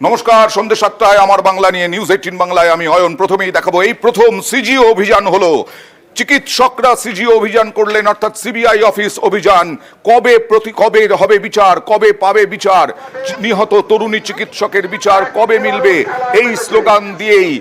নমস্কার, সন্ধ্যে 7টায় আমার বাংলা নিয়ে নিউজ 18 বাংলায় আমি অয়ন। প্রথমেই দেখাবো এই প্রথম সিজিও অভিযান হলো। চিকিৎসকরা সিজিও অভিযান করলেন, অর্থাৎ সিবিআই অফিস অভিযান। কবে হবে বিচার, কবে পাবে বিচার, নিহত তরুণী চিকিৎসকের বিচার কবে মিলবে, এই স্লোগান দিয়েই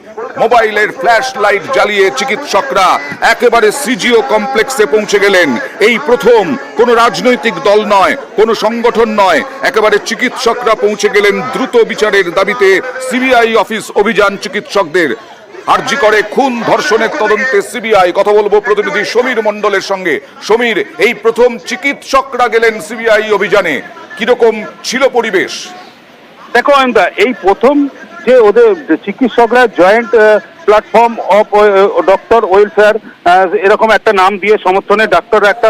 মোবাইলের ফ্ল্যাশ লাইট জ্বালিয়ে চিকিৎসকরা একেবারে সিজিও কমপ্লেক্সে পৌঁছে গেলেন। এই প্রথম, কোনো রাজনৈতিক দল নয়, কোনো সংগঠন নয়, একেবারে চিকিৎসকরা পৌঁছে গেলেন দ্রুত বিচারের দাবিতে। সিবিআই অফিস অভিযান চিকিৎসকদের। আরজি করে খুন ধর্ষণের তদন্তে সিবিআই। কথা বলবো প্রতিনিধি সমীর মণ্ডলের সঙ্গে। সমীর, এই প্রথম চিকিৎসকরা গেলেন সিবিআই অভিযানে, কিরকম ছিল পরিবেশ? দেখো অয়নদা, এই প্রথম যে ওদের চিকিৎসকরা joint platform of doctor welfare এরকম একটা নাম দিয়ে সমর্থনে ডাক্তাররা একটা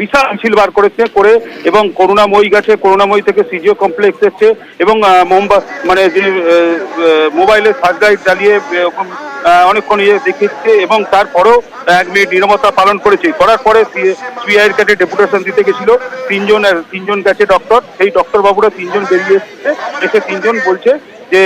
বিশাল মিছিল বার করে এবং করুণাময়ী গেছে, করুণাময়ী থেকে সিজিও কমপ্লেক্স এসছে এবং মানে যে মোবাইলের সার্চ লাইট জ্বালিয়ে অনেকক্ষণ দেখিয়েছে এবং তারপরেও 1 মিনিট নীরবতা পালন করার পরে সিবিআই এর কাছে ডেপুটেশন দিতে গেছিল। তিনজন গেছে ডক্টর, সেই ডক্টর বাবুরা 3জন বেরিয়ে এসে 3জন বলছে যে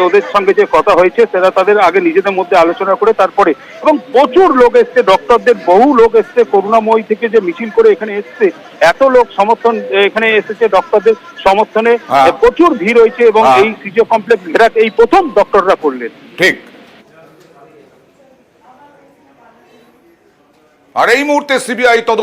ওদের সঙ্গে যে কথা হয়েছে সেটা তাদের আগে নিজেদের মধ্যে আলোচনা করে তারপরে, এবং প্রচুর লোক এসছে, ডক্টরদের বহু লোক এসছে করুণাময়ী থেকে যে মিছিল করে এখানে এসছে, এত লোক সমর্থন এখানে এসেছে ডক্টরদের সমর্থনে, প্রচুর ভিড় হয়েছে এবং এই সিজিও কমপ্লেক্স ঘেরাক এই প্রথম ডক্টররা করলেন। ঠিক। আর এই মুহূর্তে সিবিআই তদন্ত